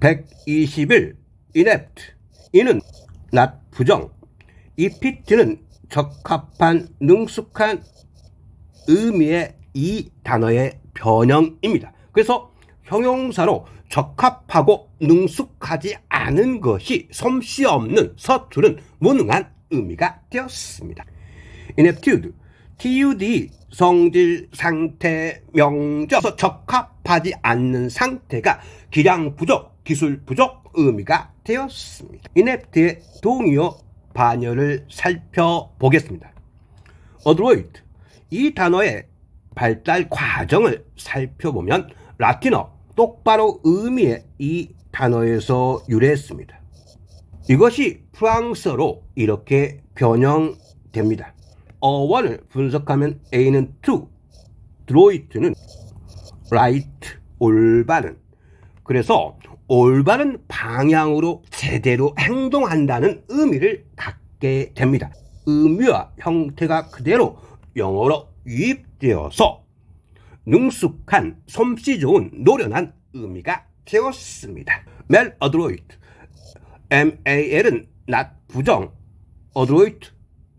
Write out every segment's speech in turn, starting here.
121. inept. 이는 not 부정. effect는 적합한, 능숙한 의미의 이 단어의 변형입니다. 그래서 형용사로 적합하고 능숙하지 않은 것이 솜씨 없는, 서투른, 무능한 의미가 되었습니다. ineptitude, TUD, 성질, 상태, 명적, 적합하지 않는 상태가 기량 부족, 기술 부족 의미가 되었습니다. inept의 동의어 반열을 살펴보겠습니다. adroit, 이 단어의 발달 과정을 살펴보면 라틴어 똑바로 의미의 이 단어에서 유래했습니다. 이것이 프랑스어로 이렇게 변형됩니다. 어원을 분석하면 A는 to, 드로이트는 right, 올바른. 그래서 올바른 방향으로 제대로 행동한다는 의미를 갖게 됩니다. 의미와 형태가 그대로 영어로 유입되어서 능숙한, 솜씨 좋은, 노련한 의미가 되었습니다. maladroit, mal은 not 부정, adroit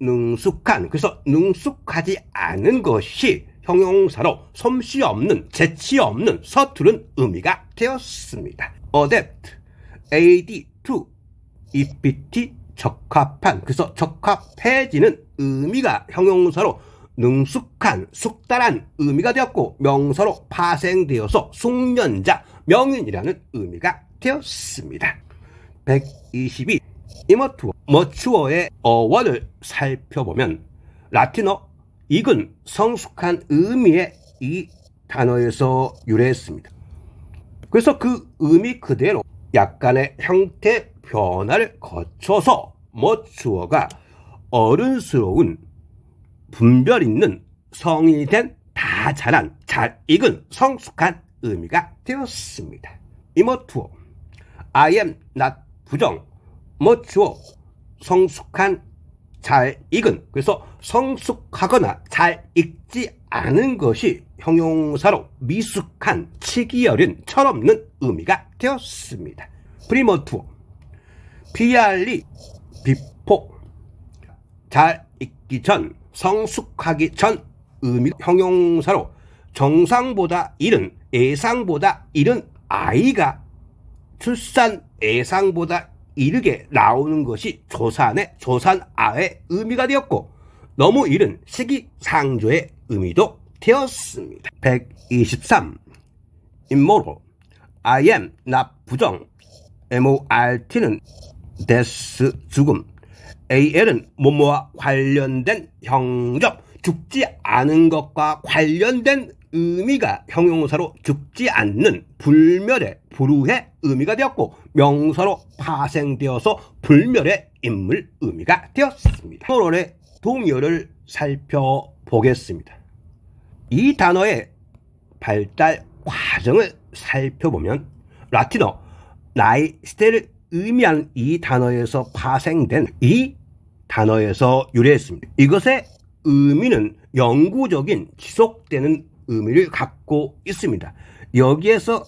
능숙한. 그래서 능숙하지 않은 것이 형용사로 솜씨 없는, 재치 없는, 서투른 의미가 되었습니다. adept, ad, to, effect, 적합한. 그래서 적합해지는 의미가 형용사로 능숙한, 숙달한 의미가 되었고, 명사로 파생되어서 숙련자, 명인이라는 의미가 되었습니다. 122. immature, mature의 어원을 살펴보면 라틴어 익은, 성숙한 의미의 이 단어에서 유래했습니다. 그래서 그 의미 그대로 약간의 형태 변화를 거쳐서 mature가 어른스러운, 분별 있는, 성인이 된, 다 자란, 잘 익은, 성숙한 의미가 되었습니다. immature, I am not 부정, mature, 성숙한, 잘 익은. 그래서 성숙하거나 잘 익지 않은 것이 형용사로 미숙한, 치기 어린, 철없는 의미가 되었습니다. premature, pre, before, 잘 익기 전, 성숙하기 전 의미. 형용사로 정상보다 이른, 예상보다 이른 아이가 출산 예상보다 이르게 나오는 것이 조산의, 조산아의 의미가 되었고, 너무 이른 시기상조의 의미도 되었습니다. 123. immoral, I am not 부정, mort는 death, 죽음, al은 뭐뭐와 관련된, 형접, 죽지 않은 것과 관련된 의미가 형용사로 죽지 않는, 불멸의, 불후의 의미가 되었고, 명사로 파생되어서 불멸의 인물 의미가 되었습니다. imoral의 동의어를 살펴보겠습니다. 이 단어의 발달 과정을 살펴보면 라틴어 나이, 시대를 의미하는 이 단어에서 파생된, 이 단어에서 유래했습니다. 이것의 의미는 영구적인, 지속되는 의미를 갖고 있습니다. 여기에서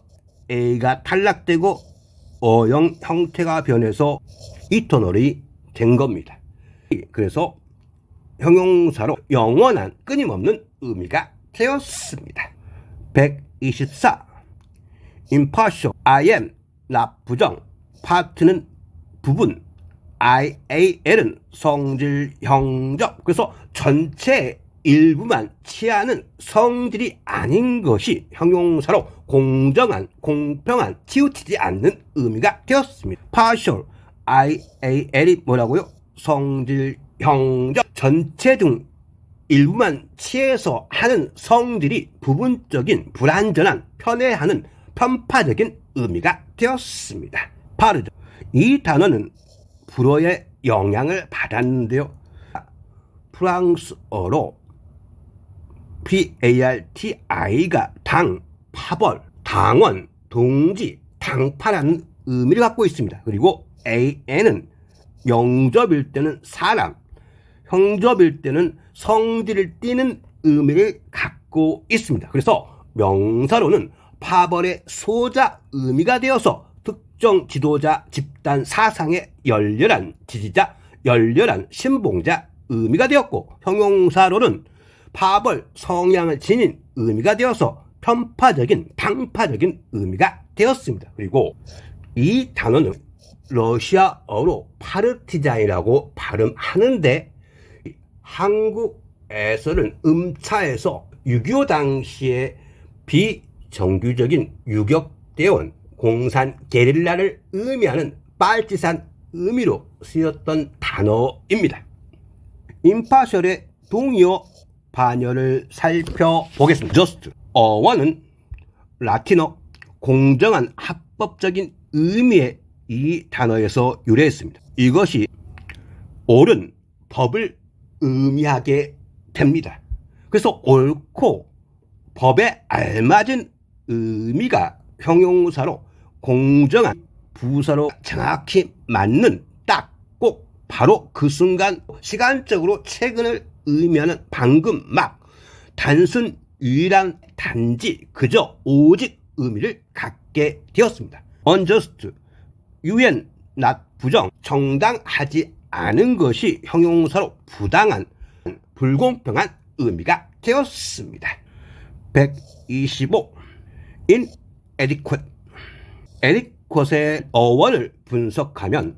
A가 탈락되고 어형 형태가 변해서 이터널이 된 겁니다. 그래서 형용사로 영원한, 끊임없는 의미가 되었습니다. 124. impartial, I am not 부정, part는 부분, IAL은 성질, 형적. 그래서 전체 일부만 취하는 성질이 아닌 것이 형용사로 공정한, 공평한, 치우치지 않는 의미가 되었습니다. partial, IAL이 뭐라고요? 성질, 형적, 전체 중 일부만 취해서 하는 성질이 부분적인, 불완전한, 편애하는, 편파적인 의미가 되었습니다. 파르죠. 이 단어는 불어의 영향을 받았는데요. 프랑스어로 PARTI가 당, 파벌, 당원, 동지, 당파라는 의미를 갖고 있습니다. 그리고 AN은 영접일 때는 사람, 형접일 때는 성질을 띠는 의미를 갖고 있습니다. 그래서 명사로는 파벌의 소자 의미가 되어서 특정 지도자 집단 사상의 열렬한 지지자, 열렬한 신봉자 의미가 되었고, 형용사로는 파벌 성향을 지닌 의미가 되어서 편파적인, 당파적인 의미가 되었습니다. 그리고 이 단어는 러시아어로 파르티잔이라고 발음하는데, 한국에서는 음차에서 6.25 당시에 비정규적인 유격대원, 공산 게릴라를 의미하는 빨치산 의미로 쓰였던 단어입니다. 임파셜의 동의어 반열을 살펴보겠습니다. just, 어원은 라틴어 공정한 합법적인 의미의 이 단어에서 유래했습니다. 이것이 옳은 법을 의미하게 됩니다. 그래서 옳고 법에 알맞은 의미가 형용사로 공정한, 부사로 정확히 맞는, 딱, 꼭, 바로 그 순간, 시간적으로 최근을 의미하는 방금 막, 단순, 유일한, 단지, 그저, 오직 의미를 갖게 되었습니다. unjust, 유엔, not, 부정, 정당하지 않은 것이 형용사로 부당한, 불공평한 의미가 되었습니다. 125. inadequate. adequate의 어원을 분석하면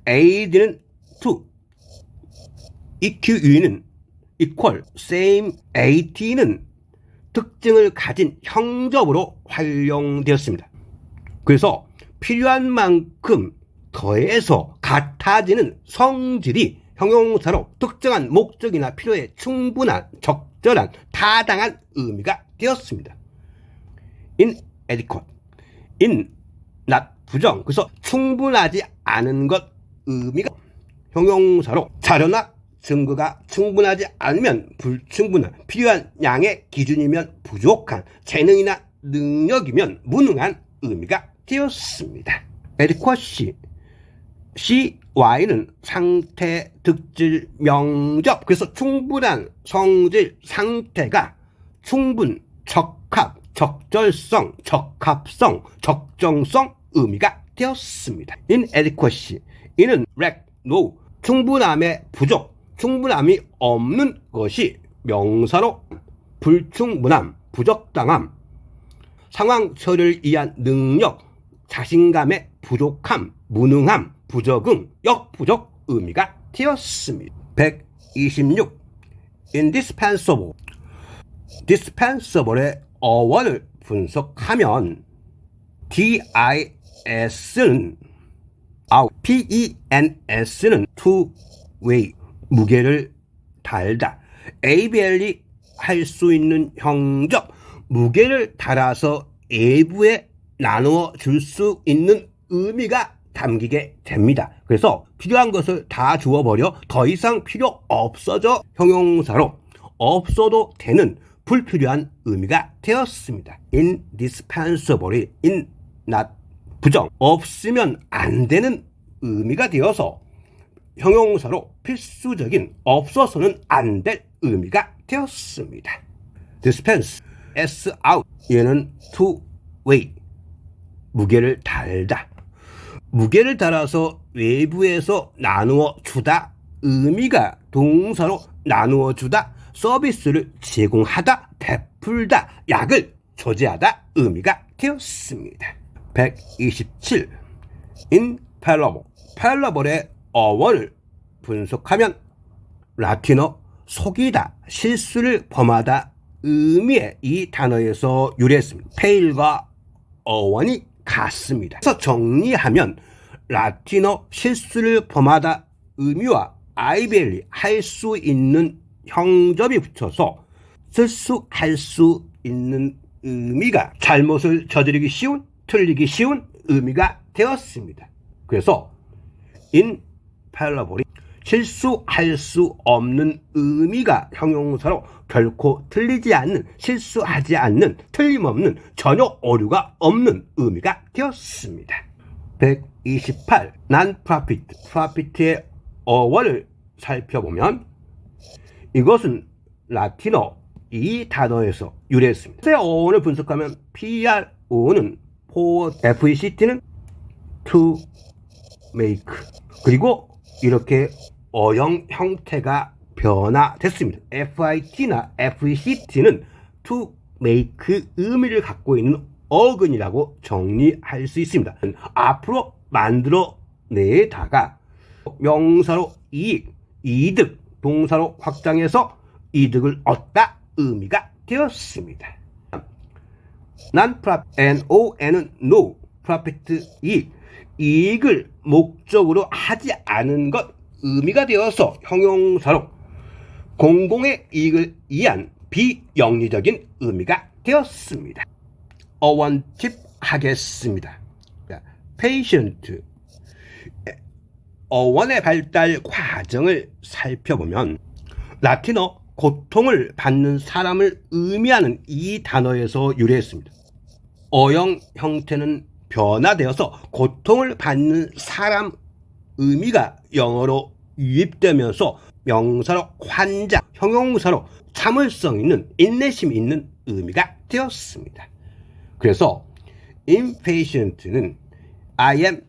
aid는 to, eq는 equal, same, at는 특징을 가진 형접으로 활용되었습니다. 그래서 필요한 만큼 더해서 같아지는 성질이 형용사로 특정한 목적이나 필요에 충분한, 적절한, 타당한 의미가 되었습니다. inadequate, not, 부정, 그래서 충분하지 않은 것 의미가 형용사로 자료나 증거가 충분하지 않으면 불충분한, 필요한 양의 기준이면 부족한, 재능이나 능력이면 무능한 의미가 되었습니다. adequacy, cy는 상태, 득질, 명접, 그래서 충분한 성질, 상태가 충분, 적합, 적절성, 적합성, 적정성 의미가 되었습니다. inadequacy, 이는 lack, no, 충분함의 부족, 충분함이 없는 것이 명사로 불충분함, 부적당함, 상황 처리를 위한 능력, 자신감의 부족함, 무능함, 부적응, 역부족 의미가 되었습니다. 126. indispensable. dispensable의 어원을 분석하면 dis는 out, pens는 to weigh, 무게를 달다, ably 할 수 있는 형적, 무게를 달아서 외부에 나누어 줄 수 있는 의미가 담기게 됩니다. 그래서 필요한 것을 다 주어버려 더 이상 필요 없어져 형용사로 없어도 되는 불필요한 의미가 되었습니다. indispensable이 not, 부정, 없으면 안 되는 의미가 되어서 형용사로 필수적인, 없어서는 안 될 의미가 되었습니다. dispense, s out, 얘는 to weigh, 무게를 달다, 무게를 달아서 외부에서 나누어 주다 의미가 동사로 나누어 주다, 서비스를 제공하다, 베풀다, 약을 조제하다 의미가 되었습니다. 127. infallible. fallible의 어원을 분석하면 라틴어 속이다, 실수를 범하다 의미의 이 단어에서 유래했습니다. fail과 어원이 같습니다. 그래서 정리하면 라틴어 실수를 범하다 의미와 아이벨리 할 수 있는 형접이 붙여서 실수할 수 있는 의미가 잘못을 저지르기 쉬운, 틀리기 쉬운 의미가 되었습니다. 그래서 infallible이 실수할 수 없는 의미가 형용사로 결코 틀리지 않는, 실수하지 않는, 틀림없는, 전혀 오류가 없는 의미가 되었습니다. 128. non-profit. profit의 어원을 살펴보면 이것은 라틴어 이 단어에서 유래했습니다. 어원을 분석하면 PRO는 for, FECT는 to make. 그리고 이렇게 어형 형태가 변화됐습니다. FIT나 FCT는 to make 의미를 갖고 있는 어근이라고 정리할 수 있습니다. 앞으로 만들어내다가 명사로 이익, 이득, 동사로 확장해서 이득을 얻다 의미가 되었습니다. non-profit, N-O-N은 no, profit, 이익을 목적으로 하지 않은 것 의미가 되어서 형용사로 공공의 이익을 위한 비영리적인 의미가 되었습니다. 어원팁 하겠습니다. patient, 어원의 발달 과정을 살펴보면 라틴어 고통을 받는 사람을 의미하는 이 단어에서 유래했습니다. 어형 형태는 변화되어서 고통을 받는 사람 의미가 영어로 유입되면서 명사로 환자, 형용사로 참을성 있는, 인내심 있는 의미가 되었습니다. 그래서 impatient는 I am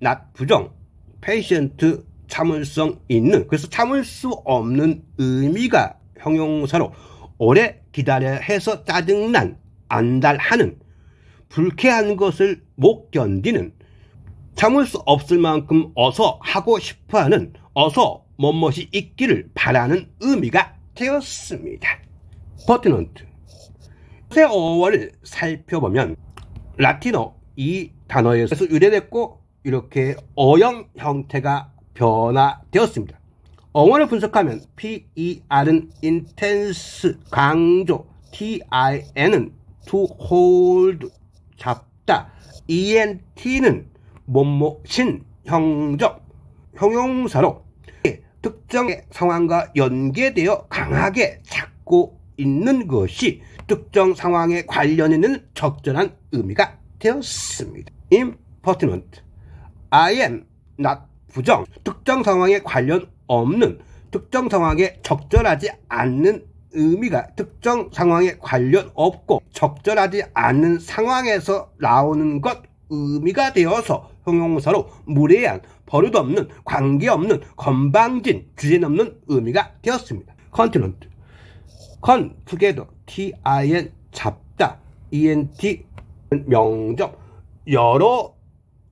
not 부정, patient 참을성 있는, 그래서 참을 수 없는 의미가 형용사로 오래 기다려야 해서 짜증난, 안달하는, 불쾌한 것을 못 견디는, 참을 수 없을 만큼 어서 하고 싶어하는, 어서 뭐뭇이 있기를 바라는 의미가 되었습니다. 퍼티넌트. 새 어원을 살펴보면 라틴어 이 단어에서 유래됐고 이렇게 어형 형태가 변화되었습니다. 어원을 분석하면 PER은 intense, 강조, TIN은 to hold, 잡다, ENT는 뭐뭐신, 형적, 형용사로 특정 상황과 연계되어 강하게 찾고 있는 것이 특정 상황에 관련 있는 적절한 의미가 되었습니다. impertinent, I am not 부정, 특정 상황에 관련 없는, 특정 상황에 적절하지 않는 의미가 특정 상황에 관련 없고 적절하지 않는 상황에서 나오는 것 의미가 되어서 형용사로 무례한, 버릇없는, 관계없는, 건방진, 주제넘는 의미가 되었습니다. continent, con, together, tin, 잡다, ent, 명적, 여러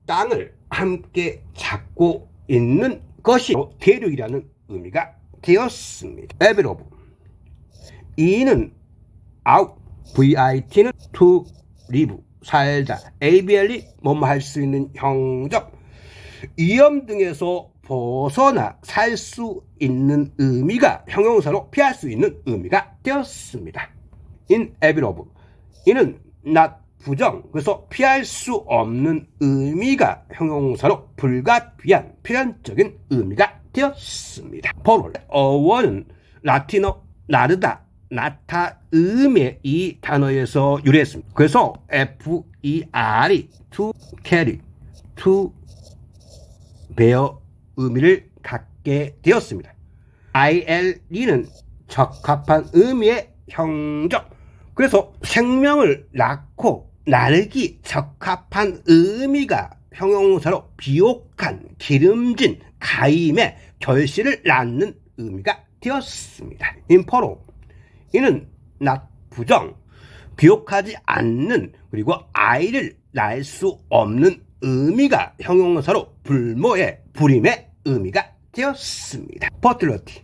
땅을 함께 잡고 있는 것이 대륙이라는 의미가 되었습니다. available, e는 out, vit는 to live, 살다, abl이 뭐뭐 할 수 있는 형적, 위험 등에서 벗어나 살 수 있는 의미가 형용사로 피할 수 있는 의미가 되었습니다. inevitable, 이는 not 부정, 그래서 피할 수 없는 의미가 형용사로 불가피한, 필연적인 의미가 되었습니다. 포롤, 어원은 라틴어 나르다, 나타, 음의 이 단어에서 유래했습니다. 그래서 FER이 to carry, to bear 의미를 갖게 되었습니다. ILE는 적합한 의미의 형적, 그래서 생명을 낳고 나르기 적합한 의미가 형용사로 비옥한, 기름진, 가임의 결실을 낳는 의미가 되었습니다. 인포로, 이는 not 부정, 비옥하지 않는, 그리고 아이를 낳을 수 없는 의미가 형용사로 불모의, 불임의 의미가 되었습니다. 퍼틸러티,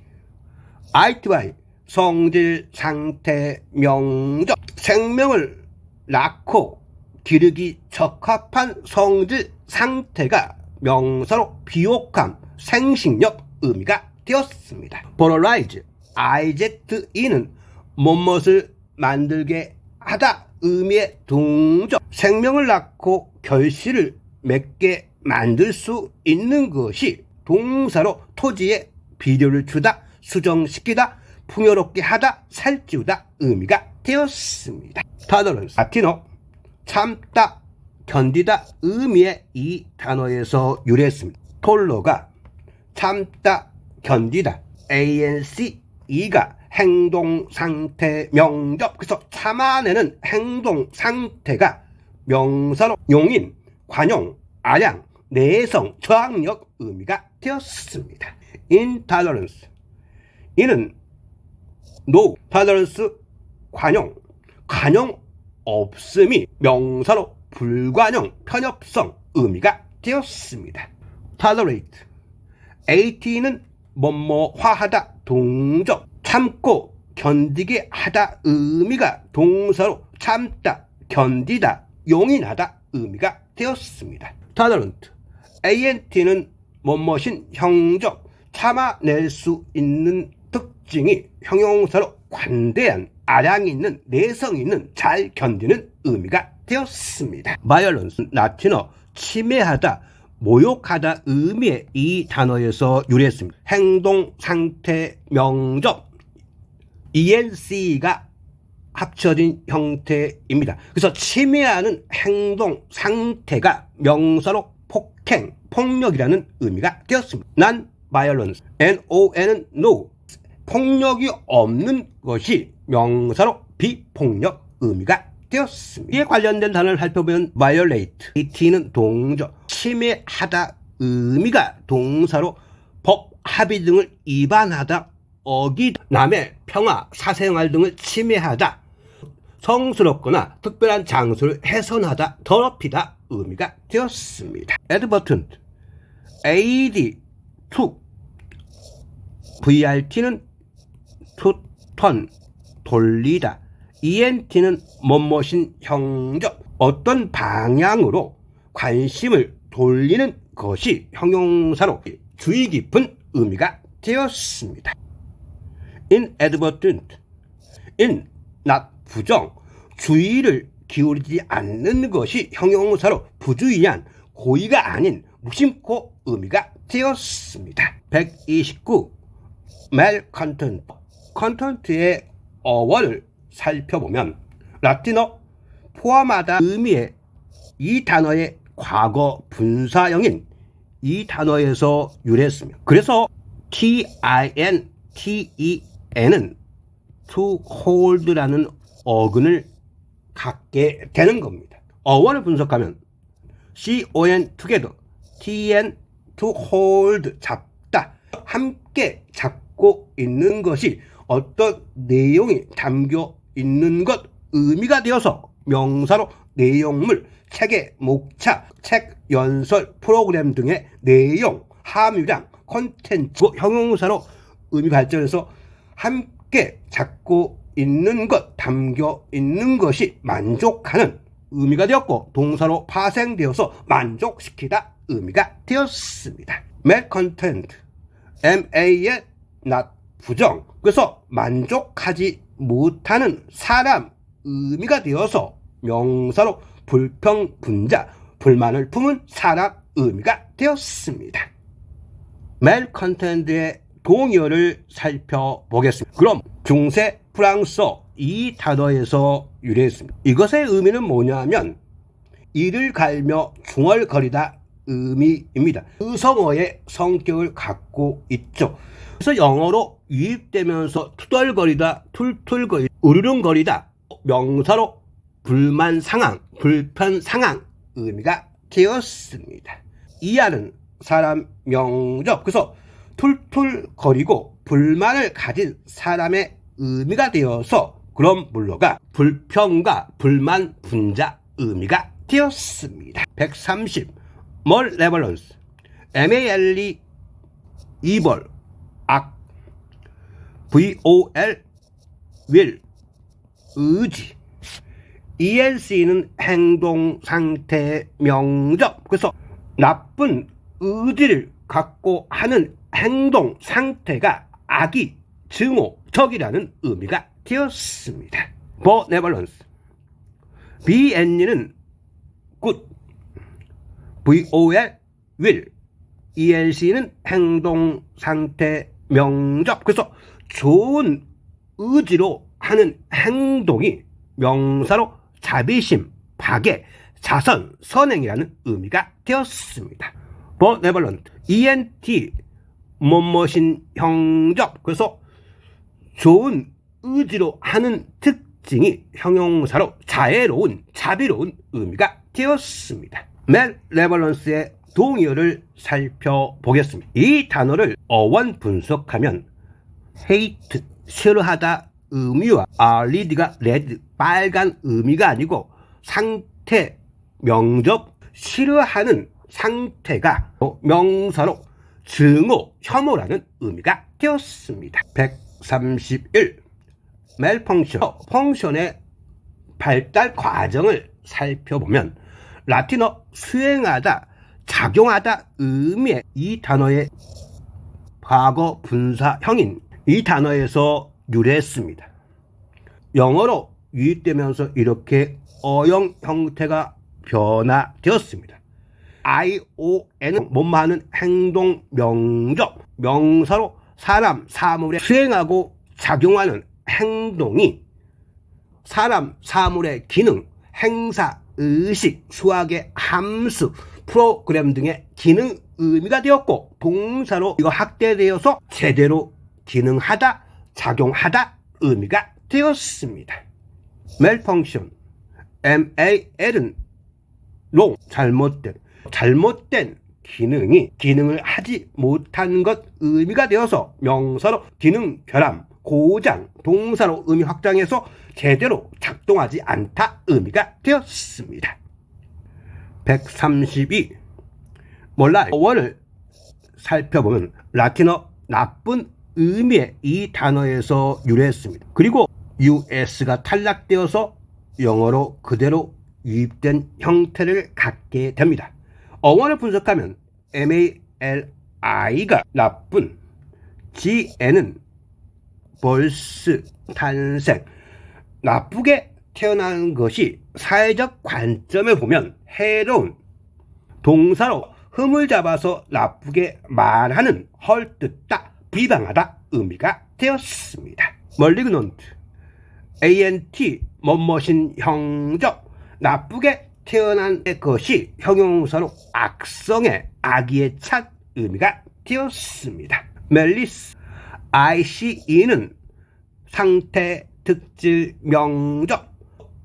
아이트바이, 성질, 상태, 명적, 생명을 낳고 기르기 적합한 성질, 상태가 명사로 비옥함, 생식력 의미가 되었습니다. polarize, IZE는 뭐뭇을 만들게 하다 의미의 동적, 생명을 낳고 결실을 맺게 만들 수 있는 것이 동사로 토지에 비료를 주다, 수정시키다, 풍요롭게 하다, 살찌우다 의미가 되었습니다. tolerance, 라틴어 참다, 견디다 의미의 이 단어에서 유래했습니다. 톨러가 참다, 견디다, ANC, 이가 행동, 상태, 명적, 그래서 참아내는 행동, 상태가 명사로 용인, 관용, 아량, 내성, 저항력 의미가 되었습니다. intolerance, 이는 no, tolerance, 관용 없음이 명사로 불관용, 편협성 의미가 되었습니다. tolerate, at는 뭐뭐화하다, 동적, 참고 견디게 하다 의미가 동사로 참다, 견디다, 용인하다 의미가 되었습니다. tolerant, ant는 뭐뭐신 형적, 참아낼 수 있는 특징이 형용사로 관대한, 아량 있는, 내성 있는, 잘 견디는 의미가 되었습니다. violence, 라틴어 침해하다, 모욕하다 의미의 이 단어에서 유래했습니다. 행동, 상태, 명적, ENC가 합쳐진 형태입니다. 그래서 침해하는 행동, 상태가 명사로 폭행, 폭력이라는 의미가 되었습니다. non-violence, NON은 no, 폭력이 없는 것이 명사로 비폭력 의미가 되었습니다. 이에 관련된 단어를 살펴보면 violate, AT는 동적, 침해하다 의미가 동사로 법, 합의 등을 위반하다, 어기다, 남의 평화, 사생활 등을 침해하다, 성스럽거나 특별한 장소를 훼손하다, 더럽히다 의미가 되었습니다. advertent, AD, to, VRT는 to turn, 돌리다, ENT는 뭐뭐신 형적, 어떤 방향으로 관심을 돌리는 것이 형용사로 주의 깊은 의미가 되었습니다. inadvertent, in, not, 부정, 주의를 기울이지 않는 것이 형용사로 부주의한, 고의가 아닌 무심코 의미가 되었습니다. 129. malcontent, content의 어원을 살펴보면 라틴어 포함하다 의미의 이 단어의 과거 분사형인 이 단어에서 유래했습니다. 그래서 tinten은 to hold라는 어근을 갖게 되는 겁니다. 어원을 분석하면 con together, tn to hold, 잡다, 함께 잡고 있는 것이 어떤 내용이 담겨 있는 것 의미가 되어서 명사로 내용물, 책의 목차, 책, 연설, 프로그램 등의 내용, 함유량, 콘텐츠, 형용사로 의미 발전해서 함께 잡고 있는 것, 담겨 있는 것이 만족하는 의미가 되었고, 동사로 파생되어서 만족시키다 의미가 되었습니다. malcontent, MA의 not, 부정, 그래서 만족하지 못하는 사람 의미가 되어서 명사로 불평분자, 불만을 품은 사람 의미가 되었습니다. malcontent의 동의어를 살펴보겠습니다. 그럼 중세 프랑스어 이 단어에서 유래했습니다. 이것의 의미는 뭐냐면 이를 갈며 중얼거리다 의미입니다. 의성어의 성격을 갖고 있죠. 그래서 영어로 유입되면서 투덜거리다, 툴툴거리다, 으르릉거리다, 명사로 불만 상황, 불편 상황 의미가 되었습니다. 이하는 사람 명적, 그래서 툴툴거리고 불만을 가진 사람의 의미가 되어서 그런 물러가 불평과 불만 분자 의미가 되었습니다. 130. malevolence, MALE, evil, 악, VOL, will, 의지, ENC는 행동, 상태, 명적, 그래서 나쁜 의지를 갖고 하는 행동, 상태가 악이, 증오, 적이라는 의미가 되었습니다. benevolence, BN는 good, VOL, will, ELC는 행동, 상태, 명적, 그래서 좋은 의지로 하는 행동이 명사로 자비심, 박애, 자선, 선행이라는 의미가 되었습니다. benevolent, ENT, 뭐뭐신 형적, 그래서 좋은 의지로 하는 특징이 형용사로 자애로운, 자비로운 의미가 되었습니다. malevolence의 동의어를 살펴보겠습니다. 이 단어를 어원 분석하면 hate, 싫어하다 의미와 red가 red, 빨간 의미가 아니고 상태, 명접, 싫어하는 상태가 명사로 증오, 혐오라는 의미가 되었습니다. 131. malfunction, 펑션의 발달 과정을 살펴보면 라틴어 수행하다, 작용하다 의미의 이 단어의 과거 분사형인 이 단어에서 유래했습니다. 영어로 유입되면서 이렇게 어용 형태가 변화되었습니다. ION은 뭐뭐 하는 행동, 명적, 명사로 사람, 사물에 수행하고 작용하는 행동이 사람, 사물의 기능, 행사, 의식, 수학의 함수, 프로그램 등의 기능 의미가 되었고 동사로 이거 확대되어서 제대로 기능하다, 작용하다 의미가 되었습니다. malfunction, mal은 wrong, 잘못된 기능이 기능을 하지 못한 것 의미가 되어서 명사로 기능 결함, 고장, 동사로 의미 확장해서 제대로 작동하지 않다 의미가 되었습니다. 132. 어원을 살펴보면 라틴어 나쁜 의미의 이 단어에서 유래했습니다. 그리고 US가 탈락되어서 영어로 그대로 유입된 형태를 갖게 됩니다. 어원을 분석하면 MALI가 나쁜, GN은 벌스, 탄생, 나쁘게 태어나는 것이 사회적 관점에 보면 해로운, 동사로 흠을 잡아서 나쁘게 말하는, 헐뜯다, 비방하다 의미가 되었습니다. malignant, ANT, 뭐뭐신 형적, 나쁘게 태어난 것이 형용사로 악성의, 악의에 찬 의미가 되었습니다. malice, ICE는 상태, 특질, 명적,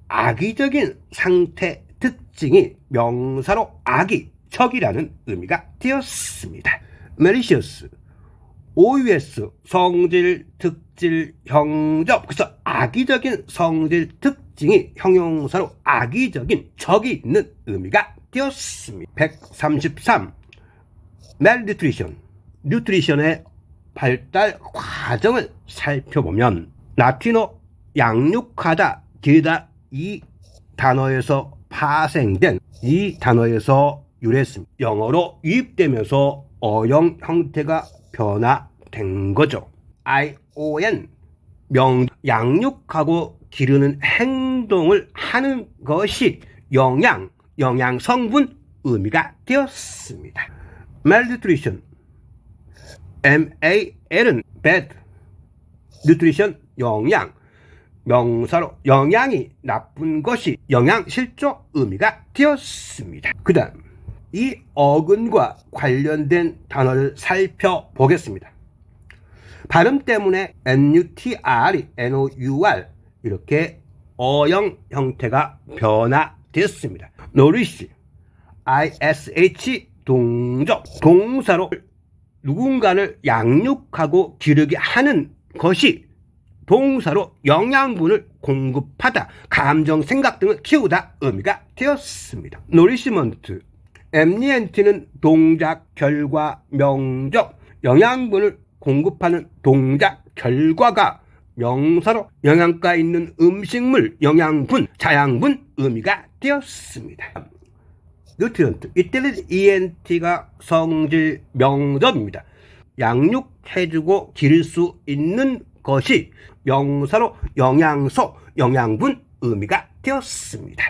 악의적인 상태, 특징이 명사로 악의, 적이라는 의미가 되었습니다. malicious, OUS, 성질, 특질, 형적, 그래서 악의적인 성질, 특징이 형용사로 악의적인, 적이 있는 의미가 되었습니다. 133. malnutrition, 뉴트리션의 발달 과정을 살펴보면 라틴어 양육하다, 기르다 이 단어에서 파생된 이 단어에서 유래했습니다. 영어로 유입되면서 어용 형태가 변화된 거죠. ION, 양육하고 기르는 행동을 하는 것이 영양 성분 의미가 되었습니다. malnutrition, MAL은 bad, nutrition, 영양, 명사로 영양이 나쁜 것이 영양실조 의미가 되었습니다. 그 다음 이 어근과 관련된 단어를 살펴보겠습니다. 발음 때문에 NUTR이 NOUR 이렇게 어영 형태가 변화됐습니다. nourish, ISH 동적, 동사로 누군가를 양육하고 기르게 하는 것이 동사로 영양분을 공급하다, 감정, 생각 등을 키우다 의미가 되었습니다. nourishment, MNT는 동작, 결과, 명적, 영양분을 공급하는 동작, 결과가 명사로 영양가 있는 음식물, 영양분, 자양분 의미가 되었습니다. nutrient, 이때는 ENT가 성질, 명접입니다. 양육해주고 기를 수 있는 것이 명사로 영양소, 영양분 의미가 되었습니다.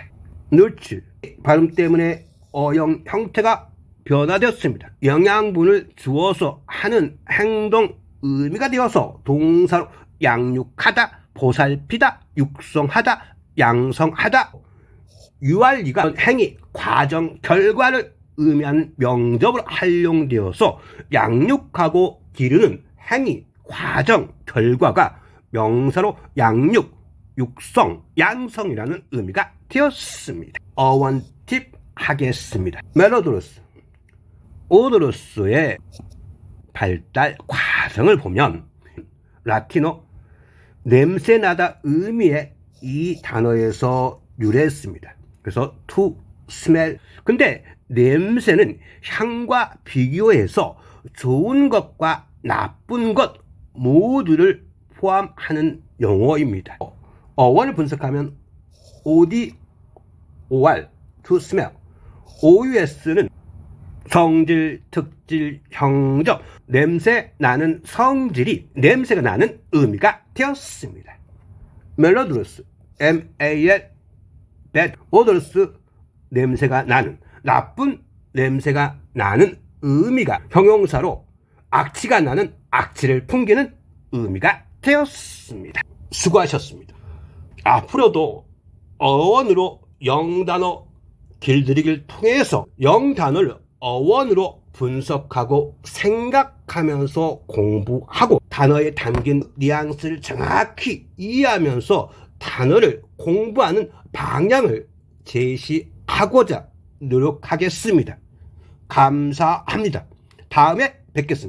nurture, 발음 때문에 어용 형태가 변화되었습니다. 영양분을 주어서 하는 행동 의미가 되어서 동사로 양육하다, 보살피다, 육성하다, 양성하다, URE가 행위, 과정, 결과를 의미하는 명접으로 활용되어서 양육하고 기르는 행위, 과정, 결과가 명사로 양육, 육성, 양성이라는 의미가 되었습니다. 어원 팁 하겠습니다. 멜로드로스, 오더로스의 발달 과정을 보면 라틴어 냄새나다 의미의 이 단어에서 유래했습니다. 그래서 to smell. 근데 냄새는 향과 비교해서 좋은 것과 나쁜 것 모두를 포함하는 용어입니다. 어원을 분석하면 od, or, to smell. OUS는 성질, 특질, 형적, 냄새 나는 성질이 냄새가 나는 의미가 되었습니다. 멜로드러스, MAL, bad, odorous, 냄새가 나는, 나쁜 냄새가 나는 의미가 형용사로 악취가 나는, 악취를 풍기는 의미가 되었습니다. 수고하셨습니다. 앞으로도 어원으로 영단어 길들이기를 통해서 영단어를 어원으로 분석하고 생각하면서 공부하고 단어에 담긴 뉘앙스를 정확히 이해하면서 단어를 공부하는 방향을 제시하고자 노력하겠습니다. 감사합니다. 다음에 뵙겠습니다.